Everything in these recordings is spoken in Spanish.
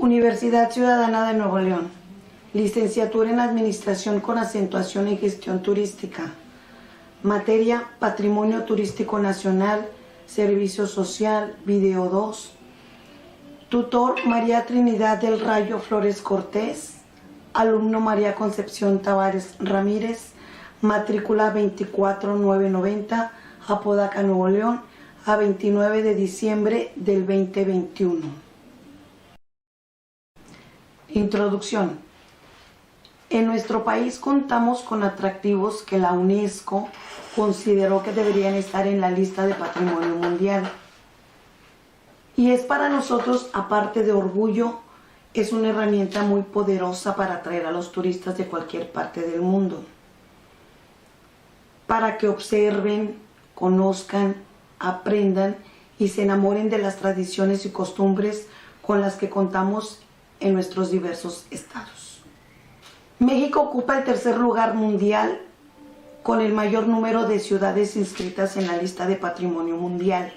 Universidad Ciudadana de Nuevo León. Licenciatura en Administración con acentuación en Gestión Turística. Materia Patrimonio Turístico Nacional, Servicio Social, Video 2. Tutor María Trinidad del Rayo Flores Cortés. Alumno María Concepción Tavares Ramírez. Matrícula 24990, Apodaca, Nuevo León, a 29 de diciembre del 2021. Introducción. En nuestro país contamos con atractivos que la UNESCO consideró que deberían estar en la lista de Patrimonio Mundial. Y es para nosotros, aparte de orgullo, es una herramienta muy poderosa para atraer a los turistas de cualquier parte del mundo, para que observen, conozcan, aprendan y se enamoren de las tradiciones y costumbres con las que contamos en nuestros diversos estados. México ocupa el tercer lugar mundial con el mayor número de ciudades inscritas en la lista de Patrimonio Mundial.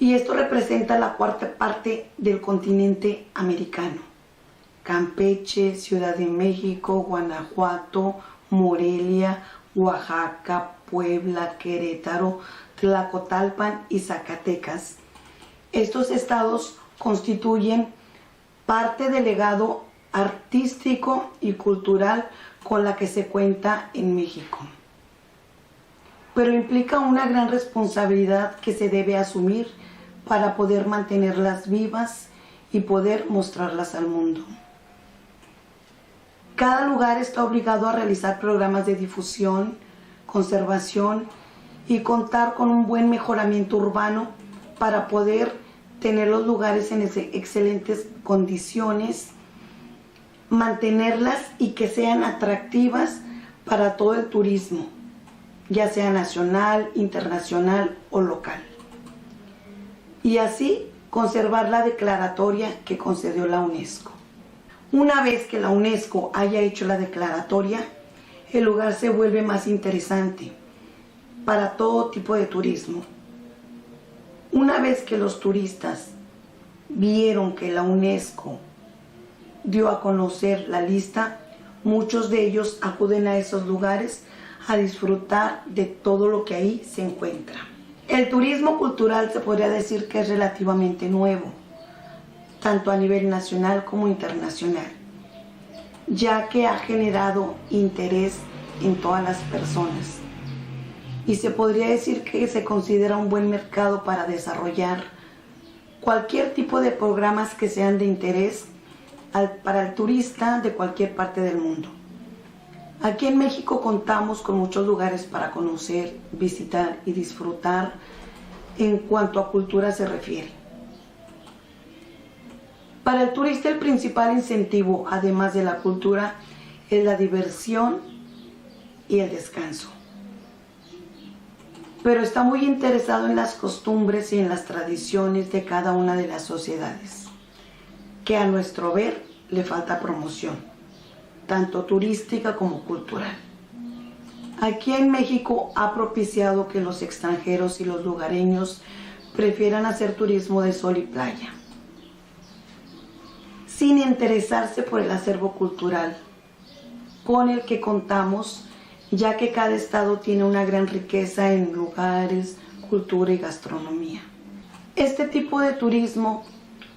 Y esto representa la cuarta parte del continente americano. Campeche, Ciudad de México, Guanajuato, Morelia, Oaxaca, Puebla, Querétaro, Tlacotalpan y Zacatecas. Estos estados constituyen parte del legado artístico y cultural con la que se cuenta en México. Pero implica una gran responsabilidad que se debe asumir para poder mantenerlas vivas y poder mostrarlas al mundo. Cada lugar está obligado a realizar programas de difusión, conservación y contar con un buen mejoramiento urbano para poder tener los lugares en excelentes condiciones, mantenerlas y que sean atractivas para todo el turismo, ya sea nacional, internacional o local. Y así conservar la declaratoria que concedió la UNESCO. Una vez que la UNESCO haya hecho la declaratoria, el lugar se vuelve más interesante para todo tipo de turismo. Una vez que los turistas vieron que la UNESCO dio a conocer la lista, muchos de ellos acuden a esos lugares a disfrutar de todo lo que ahí se encuentra. El turismo cultural se podría decir que es relativamente nuevo, tanto a nivel nacional como internacional, ya que ha generado interés en todas las personas. Y se podría decir que se considera un buen mercado para desarrollar cualquier tipo de programas que sean de interés para el turista de cualquier parte del mundo. Aquí en México contamos con muchos lugares para conocer, visitar y disfrutar en cuanto a cultura se refiere. Para el turista el principal incentivo, además de la cultura, es la diversión y el descanso. Pero está muy interesado en las costumbres y en las tradiciones de cada una de las sociedades, que a nuestro ver le falta promoción, tanto turística como cultural. Aquí en México ha propiciado que los extranjeros y los lugareños prefieran hacer turismo de sol y playa, sin interesarse por el acervo cultural con el que contamos, ya que cada estado tiene una gran riqueza en lugares, cultura y gastronomía. Este tipo de turismo,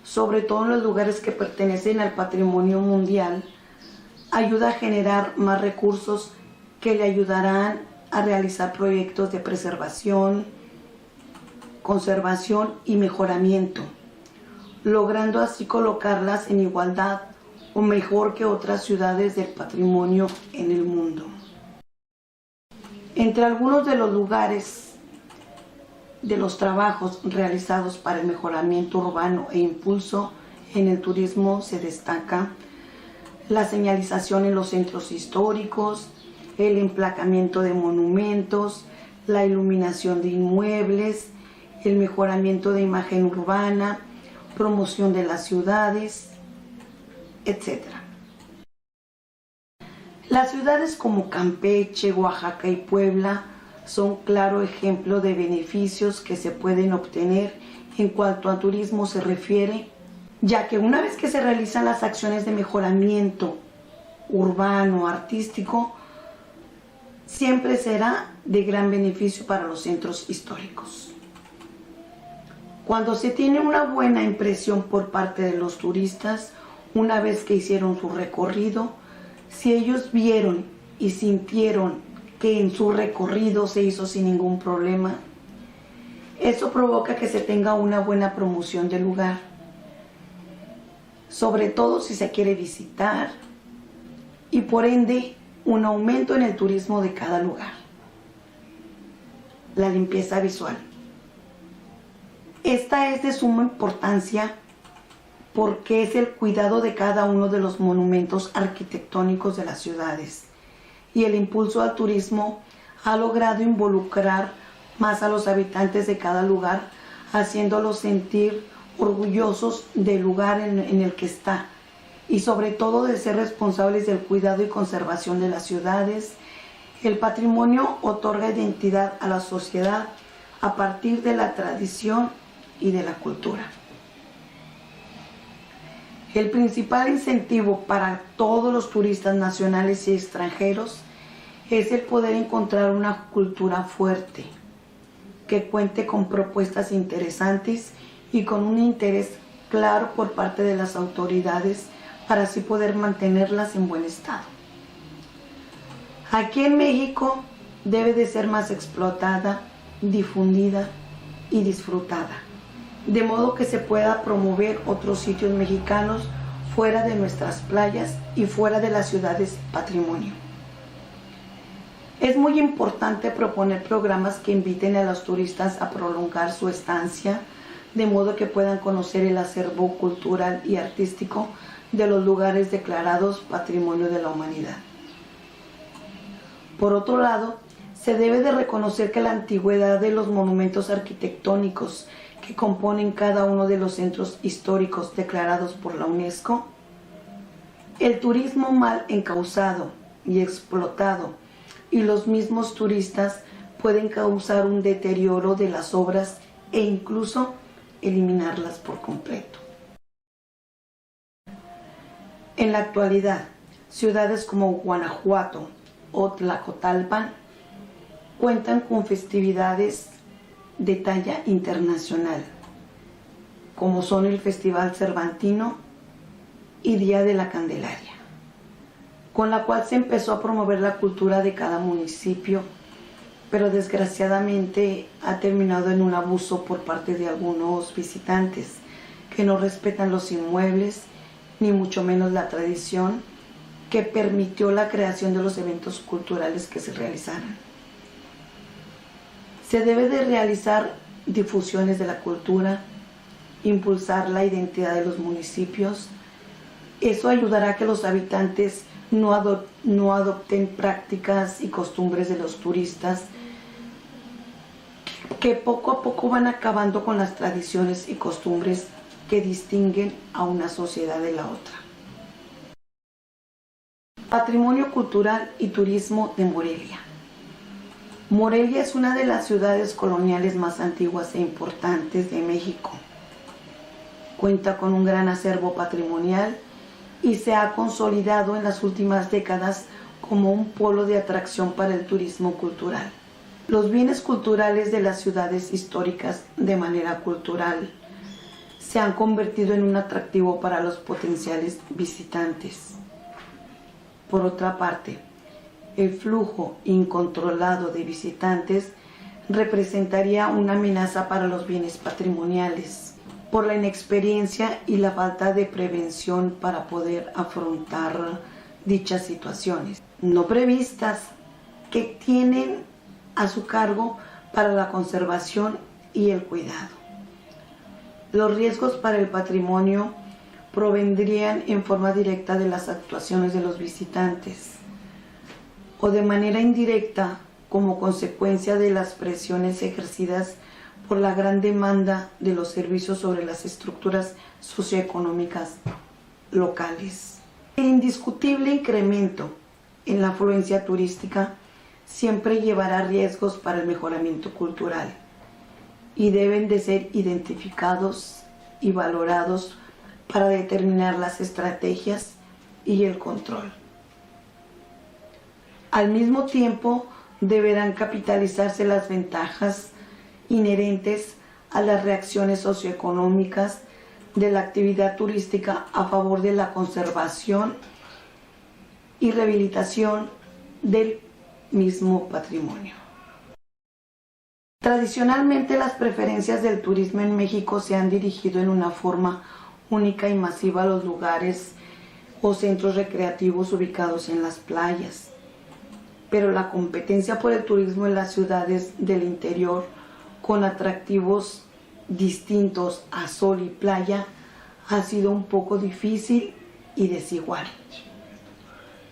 sobre todo en los lugares que pertenecen al patrimonio mundial, ayuda a generar más recursos que le ayudarán a realizar proyectos de preservación, conservación y mejoramiento, logrando así colocarlas en igualdad o mejor que otras ciudades del patrimonio en el mundo. Entre algunos de los lugares de los trabajos realizados para el mejoramiento urbano e impulso en el turismo se destaca la señalización en los centros históricos, el emplacamiento de monumentos, la iluminación de inmuebles, el mejoramiento de imagen urbana, promoción de las ciudades, etc. Las ciudades como Campeche, Oaxaca y Puebla son claro ejemplo de beneficios que se pueden obtener en cuanto a turismo se refiere ya que una vez que se realizan las acciones de mejoramiento urbano, artístico, siempre será de gran beneficio para los centros históricos. Cuando se tiene una buena impresión por parte de los turistas, una vez que hicieron su recorrido, si ellos vieron y sintieron que en su recorrido se hizo sin ningún problema, eso provoca que se tenga una buena promoción del lugar, sobre todo si se quiere visitar, y por ende un aumento en el turismo de cada lugar. La limpieza visual. Esta es de suma importancia porque es el cuidado de cada uno de los monumentos arquitectónicos de las ciudades, y el impulso al turismo ha logrado involucrar más a los habitantes de cada lugar, haciéndolos sentir orgullosos del lugar en el que está, y sobre todo de ser responsables del cuidado y conservación de las ciudades. El patrimonio otorga identidad a la sociedad a partir de la tradición y de la cultura. El principal incentivo para todos los turistas nacionales y extranjeros es el poder encontrar una cultura fuerte, que cuente con propuestas interesantes y con un interés claro por parte de las autoridades para así poder mantenerlas en buen estado. Aquí en México debe de ser más explotada, difundida y disfrutada, de modo que se pueda promover otros sitios mexicanos fuera de nuestras playas y fuera de las ciudades patrimonio. Es muy importante proponer programas que inviten a los turistas a prolongar su estancia, de modo que puedan conocer el acervo cultural y artístico de los lugares declarados Patrimonio de la Humanidad. Por otro lado, se debe de reconocer que la antigüedad de los monumentos arquitectónicos que componen cada uno de los centros históricos declarados por la UNESCO, el turismo mal encauzado y explotado y los mismos turistas pueden causar un deterioro de las obras e incluso eliminarlas por completo. En la actualidad, ciudades como Guanajuato o Tlacotalpan cuentan con festividades de talla internacional, como son el Festival Cervantino y Día de la Candelaria, con la cual se empezó a promover la cultura de cada municipio, pero desgraciadamente ha terminado en un abuso por parte de algunos visitantes que no respetan los inmuebles, ni mucho menos la tradición que permitió la creación de los eventos culturales que se realizaran. Se debe de realizar difusiones de la cultura, impulsar la identidad de los municipios. Eso ayudará a que los habitantes no adopten prácticas y costumbres de los turistas, que poco a poco van acabando con las tradiciones y costumbres que distinguen a una sociedad de la otra. Patrimonio cultural y turismo de Morelia. Morelia es una de las ciudades coloniales más antiguas e importantes de México. Cuenta con un gran acervo patrimonial y se ha consolidado en las últimas décadas como un polo de atracción para el turismo cultural. Los bienes culturales de las ciudades históricas de manera cultural se han convertido en un atractivo para los potenciales visitantes. Por otra parte, el flujo incontrolado de visitantes representaría una amenaza para los bienes patrimoniales, por la inexperiencia y la falta de prevención para poder afrontar dichas situaciones no previstas que tienen a su cargo para la conservación y el cuidado. Los riesgos para el patrimonio provendrían en forma directa de las actuaciones de los visitantes o de manera indirecta como consecuencia de las presiones ejercidas por la gran demanda de los servicios sobre las estructuras socioeconómicas locales. El indiscutible incremento en la afluencia turística siempre llevará riesgos para el mejoramiento cultural y deben de ser identificados y valorados para determinar las estrategias y el control. Al mismo tiempo, deberán capitalizarse las ventajas inherentes a las reacciones socioeconómicas de la actividad turística a favor de la conservación y rehabilitación del mismo patrimonio. Tradicionalmente, las preferencias del turismo en México se han dirigido en una forma única y masiva a los lugares o centros recreativos ubicados en las playas. Pero la competencia por el turismo en las ciudades del interior, con atractivos distintos a sol y playa, ha sido un poco difícil y desigual.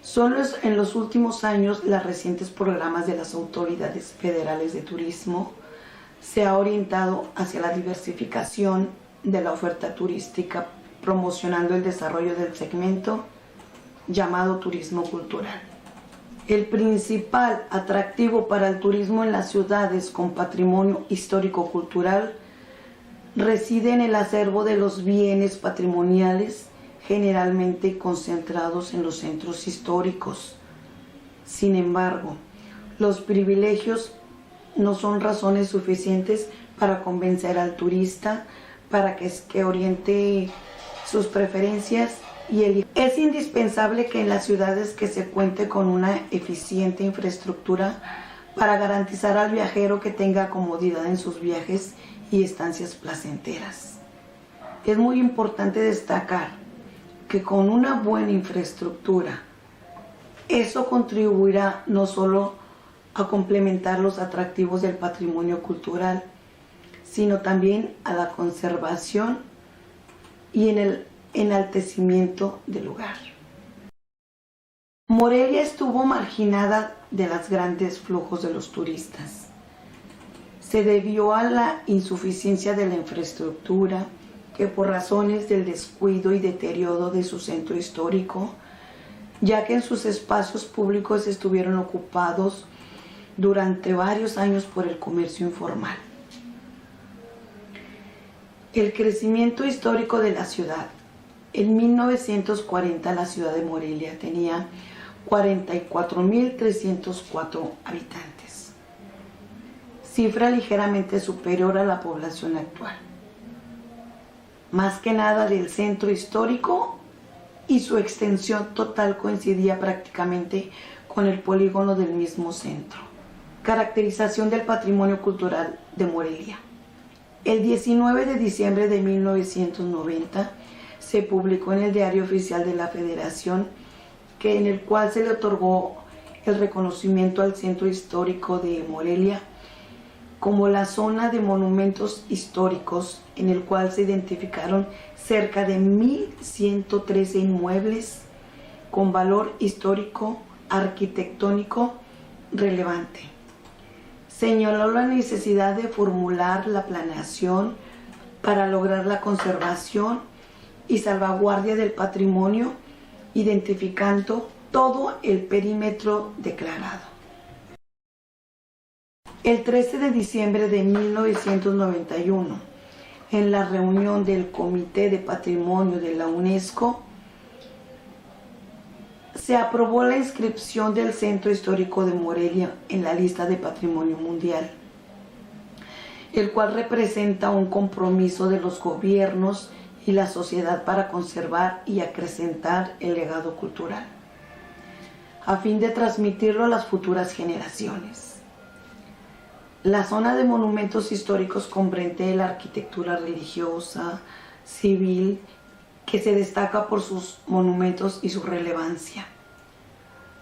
Solo en los últimos años, los recientes programas de las autoridades federales de turismo se ha orientado hacia la diversificación de la oferta turística, promocionando el desarrollo del segmento llamado turismo cultural. El principal atractivo para el turismo en las ciudades con patrimonio histórico-cultural reside en el acervo de los bienes patrimoniales, generalmente concentrados en los centros históricos. Sin embargo, los privilegios no son razones suficientes para convencer al turista para que oriente sus preferencias y elija. Es indispensable que en las ciudades que se cuente con una eficiente infraestructura para garantizar al viajero que tenga comodidad en sus viajes y estancias placenteras. Es muy importante destacar que con una buena infraestructura, eso contribuirá no solo a complementar los atractivos del patrimonio cultural, sino también a la conservación y en el enaltecimiento del lugar. Morelia estuvo marginada de los grandes flujos de los turistas. Se debió a la insuficiencia de la infraestructura, que por razones del descuido y deterioro de su centro histórico, ya que en sus espacios públicos estuvieron ocupados durante varios años por el comercio informal. El crecimiento histórico de la ciudad. En 1940 la ciudad de Morelia tenía 44.304 habitantes, cifra ligeramente superior a la población actual. Más que nada del centro histórico, y su extensión total coincidía prácticamente con el polígono del mismo centro. Caracterización del patrimonio cultural de Morelia. El 19 de diciembre de 1990 se publicó en el Diario Oficial de la Federación, en el cual se le otorgó el reconocimiento al centro histórico de Morelia como la zona de monumentos históricos, en el cual se identificaron cerca de 1.113 inmuebles con valor histórico arquitectónico relevante. Señaló la necesidad de formular la planeación para lograr la conservación y salvaguardia del patrimonio, identificando todo el perímetro declarado. El 13 de diciembre de 1991, en la reunión del Comité de Patrimonio de la UNESCO, se aprobó la inscripción del Centro Histórico de Morelia en la lista de Patrimonio Mundial, el cual representa un compromiso de los gobiernos y la sociedad para conservar y acrecentar el legado cultural, a fin de transmitirlo a las futuras generaciones. La zona de monumentos históricos comprende la arquitectura religiosa, civil, que se destaca por sus monumentos y su relevancia.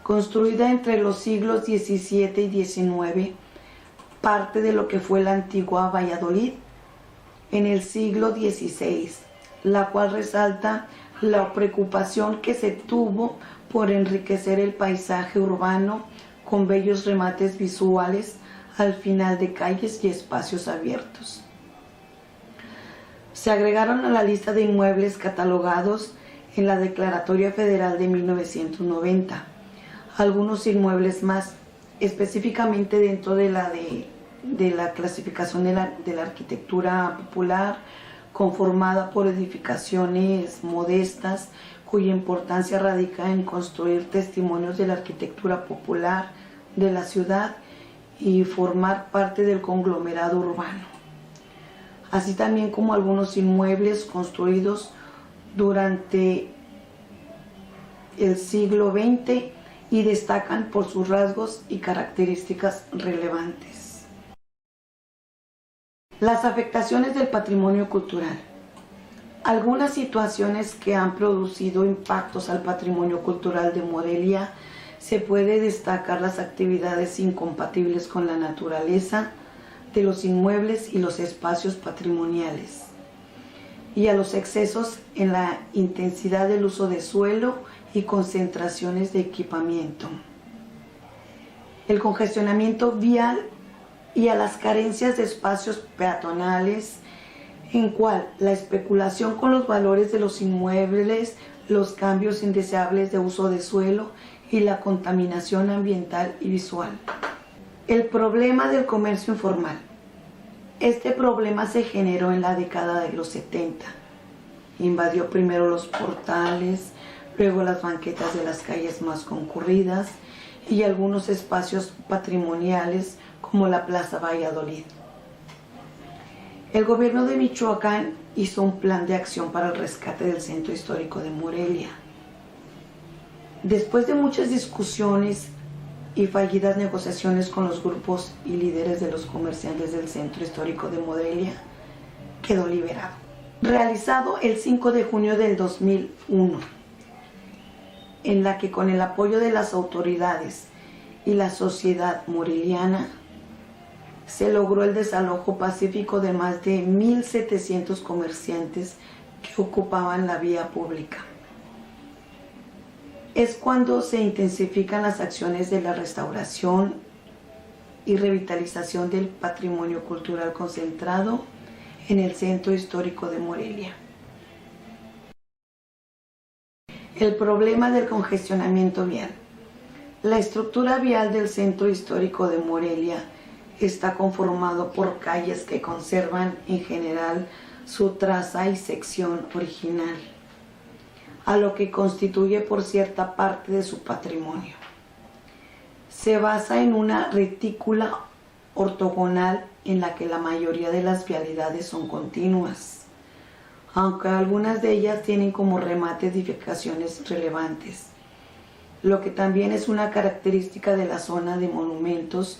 Construida entre los siglos XVII y XIX, parte de lo que fue la antigua Valladolid en el siglo XVI, la cual resalta la preocupación que se tuvo por enriquecer el paisaje urbano con bellos remates visuales al final de calles y espacios abiertos. Se agregaron a la lista de inmuebles catalogados en la Declaratoria Federal de 1990 algunos inmuebles más, específicamente dentro de la clasificación de la arquitectura popular, conformada por edificaciones modestas, cuya importancia radica en construir testimonios de la arquitectura popular de la ciudad y formar parte del conglomerado urbano, así también como algunos inmuebles construidos durante el siglo XX y destacan por sus rasgos y características relevantes. Las afectaciones del patrimonio cultural. Algunas situaciones que han producido impactos al patrimonio cultural de Morelia: se puede destacar las actividades incompatibles con la naturaleza de los inmuebles y los espacios patrimoniales, y a los excesos en la intensidad del uso de suelo y concentraciones de equipamiento, el congestionamiento vial y a las carencias de espacios peatonales, en cual la especulación con los valores de los inmuebles, los cambios indeseables de uso de suelo y la contaminación ambiental y visual. El problema del comercio informal. Este problema se generó en la década de los 70. Invadió primero los portales, luego las banquetas de las calles más concurridas y algunos espacios patrimoniales como la Plaza Valladolid. El gobierno de Michoacán hizo un plan de acción para el rescate del centro histórico de Morelia. Después de muchas discusiones y fallidas negociaciones con los grupos y líderes de los comerciantes del centro histórico de Morelia, quedó liberado. Realizado el 5 de junio del 2001, en la que con el apoyo de las autoridades y la sociedad moreliana se logró el desalojo pacífico de más de 1,700 comerciantes que ocupaban la vía pública. Es cuando se intensifican las acciones de la restauración y revitalización del patrimonio cultural concentrado en el centro histórico de Morelia. El problema del congestionamiento vial. La estructura vial del centro histórico de Morelia está conformado por calles que conservan en general su traza y sección original, a lo que constituye por cierta parte de su patrimonio. Se basa en una retícula ortogonal en la que la mayoría de las vialidades son continuas, aunque algunas de ellas tienen como remate edificaciones relevantes, lo que también es una característica de la zona de monumentos,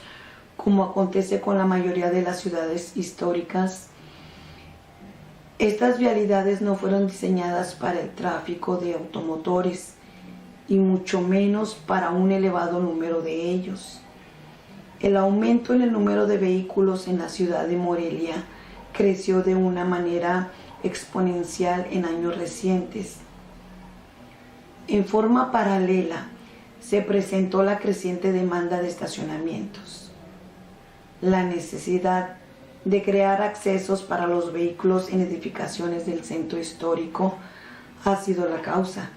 como acontece con la mayoría de las ciudades históricas. Estas vialidades no fueron diseñadas para el tráfico de automotores y mucho menos para un elevado número de ellos. El aumento en el número de vehículos en la ciudad de Morelia creció de una manera exponencial en años recientes. En forma paralela, se presentó la creciente demanda de estacionamientos. La necesidad de crear accesos para los vehículos en edificaciones del centro histórico ha sido la causa.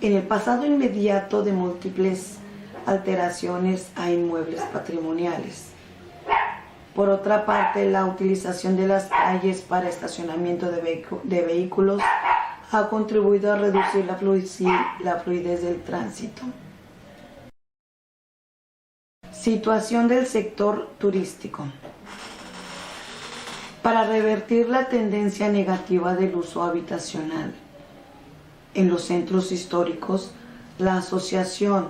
En el pasado inmediato de múltiples alteraciones a inmuebles patrimoniales. Por otra parte, la utilización de las calles para estacionamiento de vehículos ha contribuido a reducir la fluidez del tránsito. Situación del sector turístico. Para revertir la tendencia negativa del uso habitacional en los centros históricos, la Asociación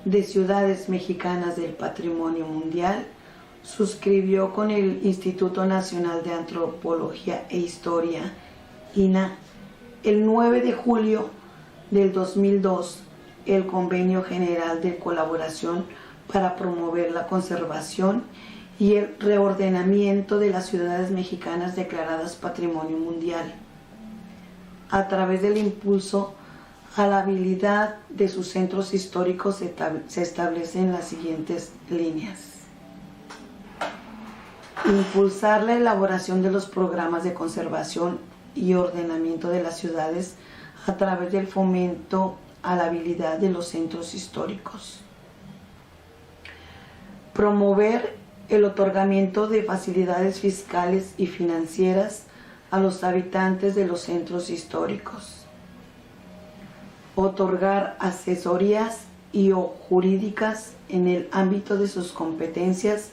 de Ciudades Mexicanas del Patrimonio Mundial suscribió con el Instituto Nacional de Antropología e Historia, INAH, el 9 de julio del 2002, el Convenio General de Colaboración para promover la conservación y el reordenamiento de las ciudades mexicanas declaradas Patrimonio Mundial, a través del impulso a la habilidad de sus centros históricos. Se establecen las siguientes líneas: impulsar la elaboración de los programas de conservación y ordenamiento de las ciudades a través del fomento a la habilidad de los centros históricos. Promover el otorgamiento de facilidades fiscales y financieras a los habitantes de los centros históricos. Otorgar asesorías y o jurídicas en el ámbito de sus competencias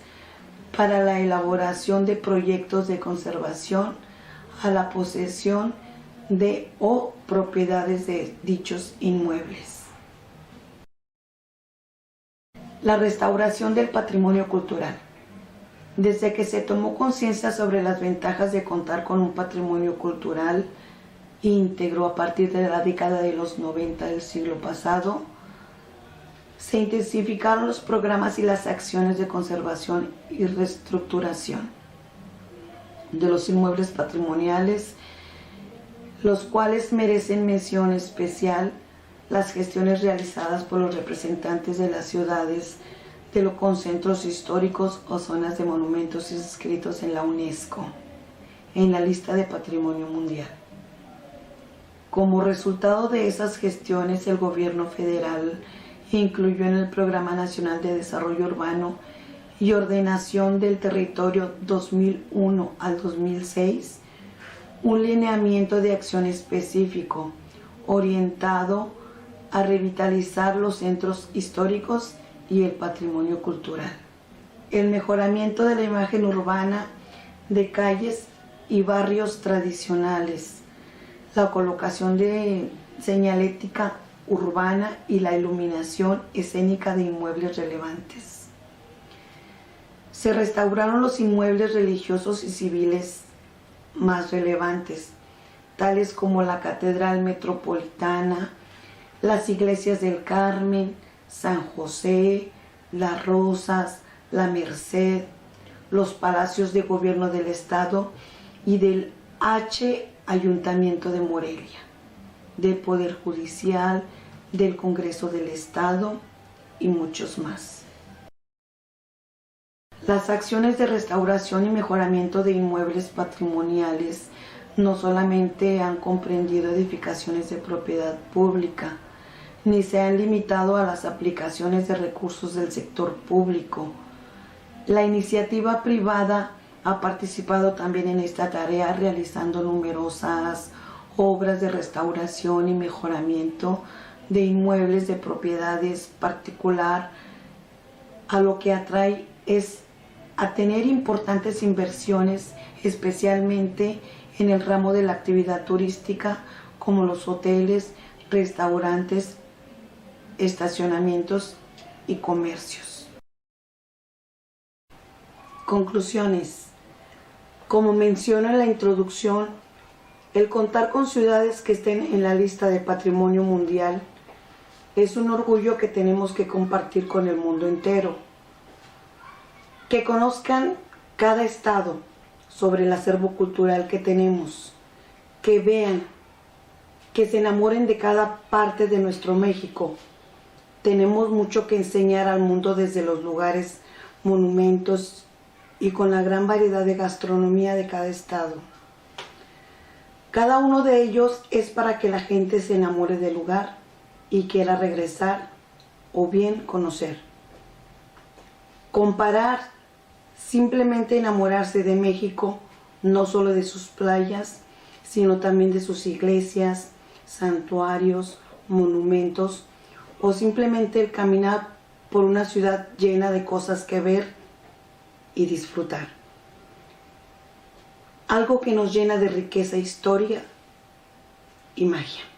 para la elaboración de proyectos de conservación a la posesión de o propiedades de dichos inmuebles. La restauración del patrimonio cultural. Desde que se tomó conciencia sobre las ventajas de contar con un patrimonio cultural íntegro a partir de la década de los 90 del siglo pasado, se intensificaron los programas y las acciones de conservación y reestructuración de los inmuebles patrimoniales, los cuales merecen mención especial las gestiones realizadas por los representantes de las ciudades de los concentros históricos o zonas de monumentos inscritos en la UNESCO, en la lista de Patrimonio Mundial. Como resultado de esas gestiones, el gobierno federal incluyó en el Programa Nacional de Desarrollo Urbano y Ordenación del Territorio 2001 al 2006 un lineamiento de acción específico orientado a revitalizar los centros históricos y el patrimonio cultural. El mejoramiento de la imagen urbana de calles y barrios tradicionales, la colocación de señalética urbana y la iluminación escénica de inmuebles relevantes. Se restauraron los inmuebles religiosos y civiles más relevantes, tales como la Catedral Metropolitana, las iglesias del Carmen, San José, Las Rosas, La Merced, los palacios de gobierno del Estado y del Ayuntamiento de Morelia, del Poder Judicial, del Congreso del Estado y muchos más. Las acciones de restauración y mejoramiento de inmuebles patrimoniales no solamente han comprendido edificaciones de propiedad pública, ni se han limitado a las aplicaciones de recursos del sector público. La iniciativa privada ha participado también en esta tarea realizando numerosas obras de restauración y mejoramiento de inmuebles de propiedades particular, a lo que atrae es a tener importantes inversiones, especialmente en el ramo de la actividad turística, como los hoteles, restaurantes, estacionamientos y comercios. Conclusiones. Como menciono en la introducción, el contar con ciudades que estén en la lista de Patrimonio Mundial es un orgullo que tenemos que compartir con el mundo entero. Que conozcan cada estado sobre el acervo cultural que tenemos, que vean, que se enamoren de cada parte de nuestro México. Tenemos mucho que enseñar al mundo desde los lugares, monumentos y con la gran variedad de gastronomía de cada estado. Cada uno de ellos es para que la gente se enamore del lugar y quiera regresar o bien conocer. Comparar, simplemente enamorarse de México, no solo de sus playas, sino también de sus iglesias, santuarios, monumentos, o simplemente el caminar por una ciudad llena de cosas que ver y disfrutar. Algo que nos llena de riqueza, historia y magia.